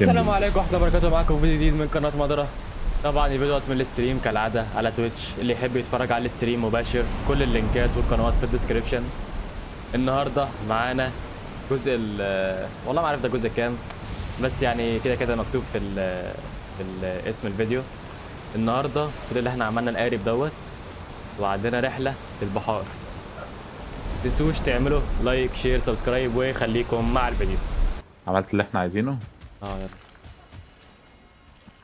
السلام عليكم ورحمة الله وبركاته. معاكم فيديو جديد من قناة مضرة. طبعا الفيديو من الاستريم كالعادة على تويتش، اللي يحب يتفرج على الاستريم مباشر كل اللينكات والقنوات في الديسكريبشن. النهارده معانا جزء والله ما عارف ده جزء كام، بس يعني كده كده مكتوب في اسم الفيديو. النهارده كده اللي احنا عملنا القارب دوت، وعندنا رحلة في البحار. متنسوش تعملوا لايك شير سبسكرايب وخليكم مع الفيديو. عملت اللي احنا عايزينه. اه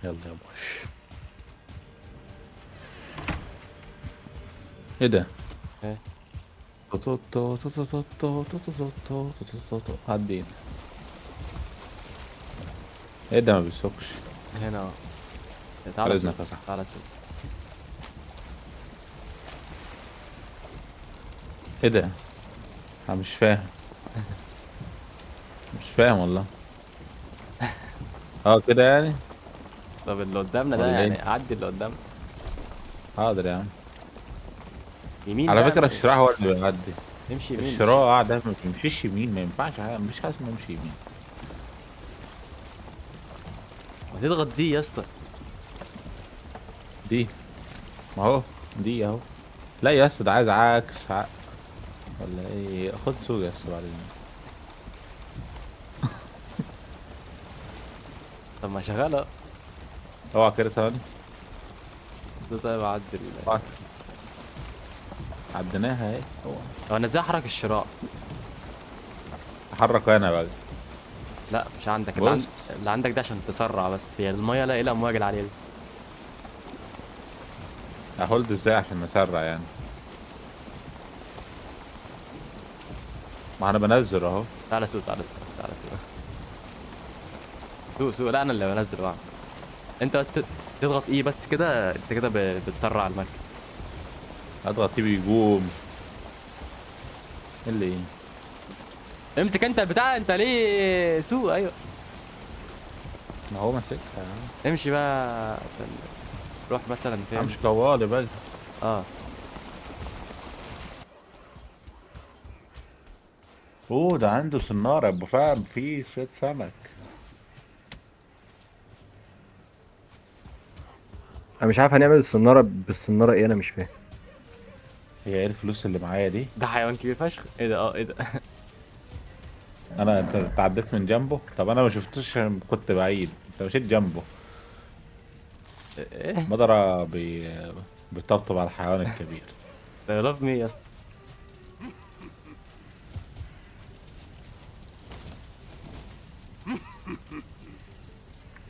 يلا يا باش. ايه ده؟ يلا. عدينا. ايه ده؟ ما بيسوقش. هنا اهو. تعالى سوق، رزنك يا صاحبي. تعالى سوق. ايه ده؟ انا مش فاهم. مش فاهم والله. اه كده يعني. طب اللي قدامنا ده ولا يعني ايه؟ عدي اللي قدامنا. حاضر يا عم. يمين على بقى فكرة ما الشراع هو اللي بيعدي. نمشي يمين مش. الشراع قاعد ما بيمشيش يمين، ما ينفعش مش حاسس انه يمشي يمين. ما تضغط دي يا اسطى. دي ما هو دي اهو. لا يا اسطى، ده عايز عكس ولا ايه؟ خد سوق يا اسطى بعدين. طب ما شغاله. اوعى كده ثواني. ده طيب عدي اوعى. عديناها اهي. اوعى. طب انا ازاي احرك الشراع؟ احرك انا بقى. لا مش عندك بص. اللي عندك ده عشان تسرع، بس هي الميه لا ايه الامواج العاليه دي. اهولد ازاي عشان نسرع يعني؟ ما انا بنزل اهو. تعالى سوق تعالى سوق تعالى سوق. سوق سوق، لا انا اللي بنزل بقى. انت بس تضغط ايه بس كده، انت كده بتسرع المركب. اضغط تي بيقوم. إيه اللي ايه؟ امسك انت البتاع، انت ليه سوق؟ ايوه ما هو ماسكها يا عم. امشي بقى. روح مثلا أنا فين. مش طوالي بقى. اه اوه، ده عنده صنارة، ابو فاهم فيه صيد سمك. انا مش عارف هنعمل الصناره بالصناره ايه، انا مش فاهم. هي ايه الفلوس اللي معايا دي؟ ده حيوان كبير فشخ. ايه ده؟ اه ايه ده؟ انت تعديت من جنبه؟ طب انا ما شفتوش عشان كنت بعيد، انت مشيت جنبه. ايه مضرة بيطبطب على الحيوان الكبير. ده؟ لاف مي يا اسطى.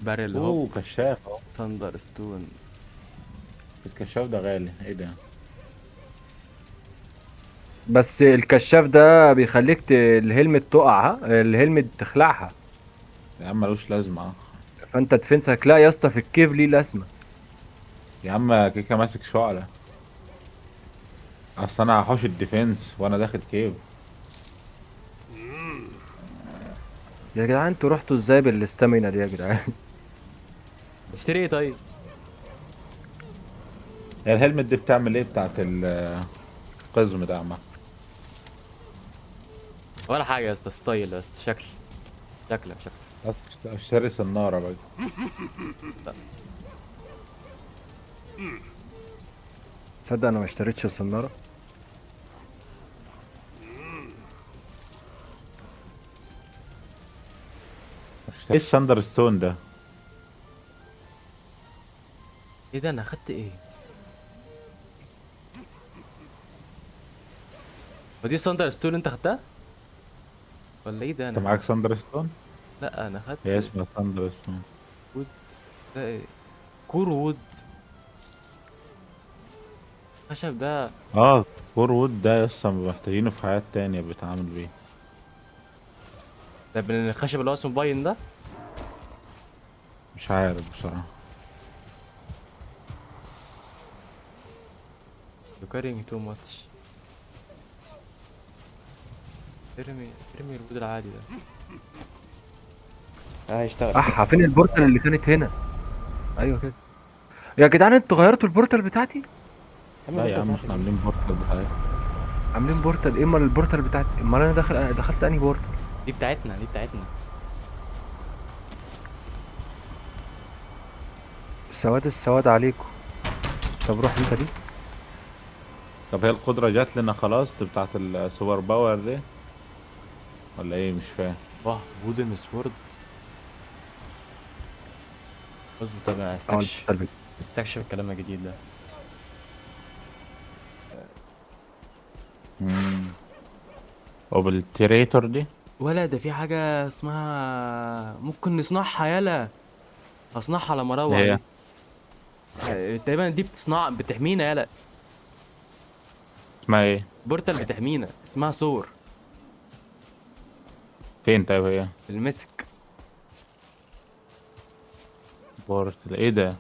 باريل هوب. اوه كشاف اهو. ثاندر ستون. الكشاف ده غالي، ايه ده؟ بس الكشاف ده بيخليك الهلمت تقع، الهلمت تخلعها. يا عم ملوش لازمة. فانت ديفنسك لا يا اسطى، في الكيف ليه لازمه. يا عم كيكا ماسك شعلة. اصل انا هحوش الديفنس وانا داخل كيف. يا جدعان انتوا رحتوا ازاي بالاستامينا دي يا جدعان؟ تشتري ايه طيب؟ هي الهلمت دي بتعمل ايه؟ بتاعت القزم ده عامة. ولا حاجه يا اسطى، ستايل بس. شكل. بس اشتري صنارة بقى. لا. تصدق انا ما اشتريتش الصناره. ايه الساندر ستون ده؟ ايه ده؟ انا اخدت ايه؟ ودي ثاندر ستون انت خدتها ولا ايه ده؟ انت انا معاك ساندر ستون؟ لا انا هي خدت اسمها ساندر ستون. وود. ده ايه؟ كور وود. خشب ده. اه. كور وود ده لسه محتاجينه في حاجات تانية بيتعامل بيه. ده من الخشب اللي هو اسمه باين ده. مش عارف بصراحة. You carrying too much. ارمي الوود العادي ده. هيشتغل. فين البورتال اللي كانت هنا؟ ايوه كده. يا جدعان انتوا غيرتوا البورتال بتاعتي. لا يا عم احنا عاملين بورتال بحاجة. عاملين بورتال ايه؟ امال البورتال بتاعتي، امال انا دخلت انهي بورتال؟ دي بتاعتنا. السواد عليكم. طب روح انت دي. طب هي القدرة جات لنا خلاص دي بتاعت السوبر باور دي ولا ايه؟ مش فاهم. واه وودن سورد. اظبط طب اه استكشف. البورتال استكشف الكلام الجديد ده. مم. وبالتريتور دي ولا ده في حاجة اسمها ممكن نصنعها يلا. هصنعها لما اللي اروح هي دي. تقريبا دي بتحمينا يلا. اسمها ايه؟ بورتال بتحمينا اسمها سور. فين طيب هي؟ المسك. بورتال ايه ده؟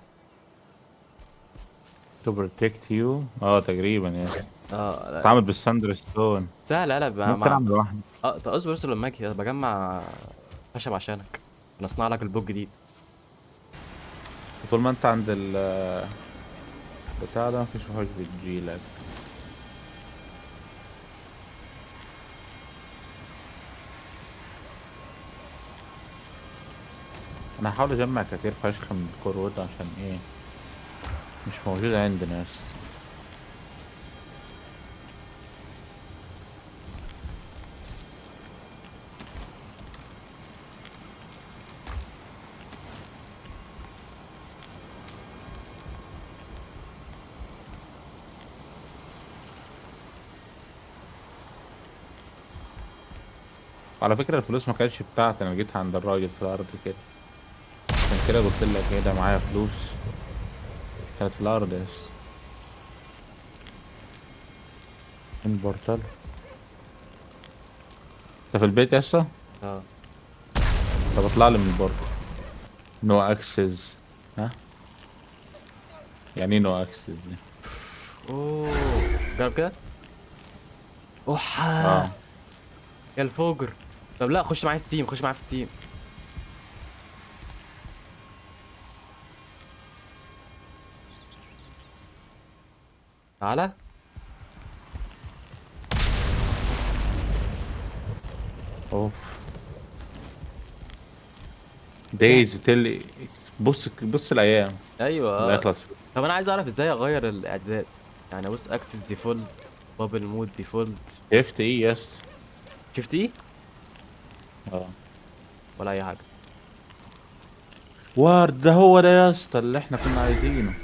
to protect you تقريبا يعني. اه لا. بتعمل بالثاندر ستون. سهل يلا ممكن اعمل واحدة. اه طب اصبر اصبر لما اجي بجمع خشب عشانك. نصنع لك البوك جديد. طول ما انت عند بتاع ده مفيش وحوش بتجيلك. انا هحاول اجمع كتير فشخ من الكور وود عشان ايه مش موجود عندي ناس. على فكرة الفلوس ما كانتش بتاعتي، انا جيت عند الراجل في الارض كده عشان كده قلت لك ايه ده معايا فلوس. كانت في الارض يس. البورتال. انت في البيت يسا؟ اه طب اطلع لي من البورتال. نو اكسس. ها؟ يعني ايه نو اكسس دي؟ اوه جرب كده. اوحا. اه يا الفجر. طب لا خش معايا في التيم خش معايا في التيم. تعالى. اوف. دايز تل. بص الايام ايوه اللي هيخلص فيه. طب انا عايز اعرف ازاي اغير الاعدادات. يعني بص اكسس ديفولت. بابل مود ديفولت. شفت ايه يس. شفت ايه؟ اه ولا اي حاجه. وارد ده هو ده يا اسطى اللي احنا كنا عايزينه.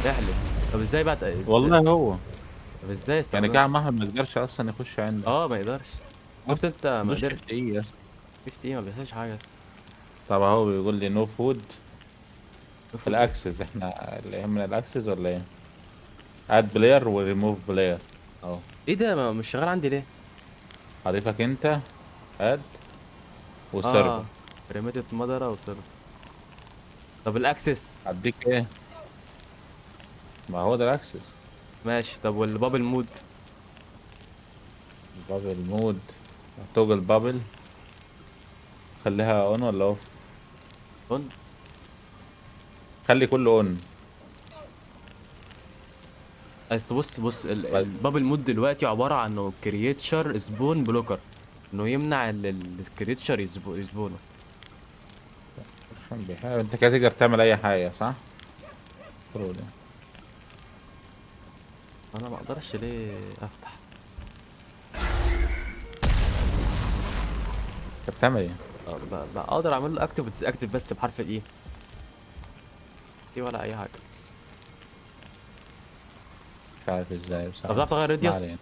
احلف. طب ازاي بقى والله هو. طب ازاي يعني استخدمها؟ كده ما يقدرش اصلا يخش عندك. اه ما يقدرش. شفت انت ما دوش قدرت. شفت ايه يا اسطى. شفت ايه ما بيحصلش حاجه يا اسطى. طب اهو بيقول لي نو فود. المفروض ايه؟ الاكسس احنا اللي يهمنا الاكسس ولا ايه؟ اد بلاير وريموف بلاير اهو. ايه ده مش شغال عندي ليه؟ هضيفك انت. اد وسيرفر. اه ريميتد مدرة وصرف. طب الاكسس. هديك ايه؟ ما هو ده الاكسس. ماشي طب والبابل مود. بابل مود. توجل بابل. خليها اون ولا اوف؟ اون. خلي كله اون. بس بص البابل مود دلوقتي عبارة عن انه كرييتشر سبون بلوكر. انه يمنع الكرييتشر يسبونه. عشان بيحاول انت كده تقدر تعمل اي حاجه صح؟ برو ده. انا ما اقدرش ليه افتح. انت بتعمل ايه؟ اقدر اعمل له اكتف وديس اكتف بس بحرف الاي. دي ولا اي حاجة. مش عارف ازاي طب بصراحه. تعرف تغير ما راديوس؟ علينا.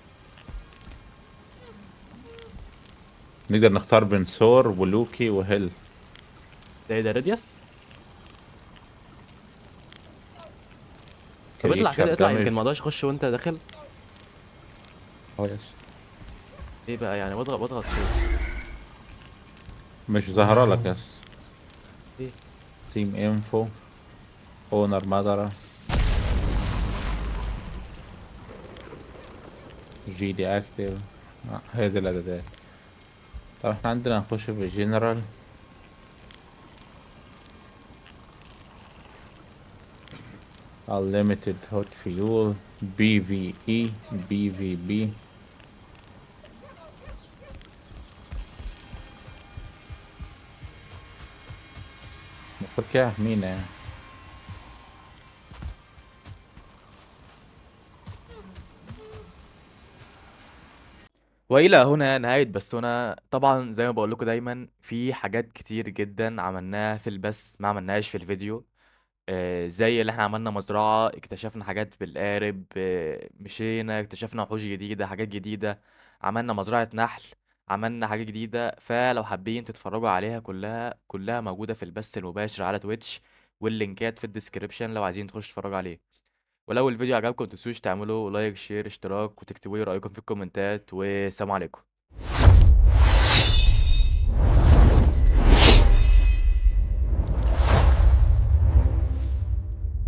نقدر نختار بين ثور ولوكي وهيل. ده ايه ده راديوس؟ طب اطلع كريتشر كده اطلع دامج. يمكن ما اقدرش اخش وانت داخل. كويس. ايه بقى يعني بضغط فين؟ مش ظاهره لك يس. ايه؟ تيم انفو. اونر مادرا. جي دي اكتيف. هي دي الاعدادات. طب احنا عندنا نخش في جنرال. unlimited hot fuel. PvE. PvP. المفروض كده مين يعني. والى هنا نهايه بثنا. طبعا زي ما بقول لكم دايما، في حاجات كتير جدا عملناها في البث ما عملناهاش في الفيديو. زي اللي احنا عملنا مزرعة، اكتشفنا حاجات بالقارب، مشينا اكتشفنا وحوش جديدة، حاجات جديدة. عملنا مزرعة نحل، عملنا حاجات جديدة. فلو حابين تتفرجوا عليها كلها موجودة في البث المباشر على تويتش، واللينكات في الديسكريبشن لو عايزين تخشوا تتفرجوا عليه. ولو الفيديو عجبكم متنسوش تعملوا لايك، شير، اشتراك، وتكتبوا لي رأيكم في الكومنتات. والسلام عليكم.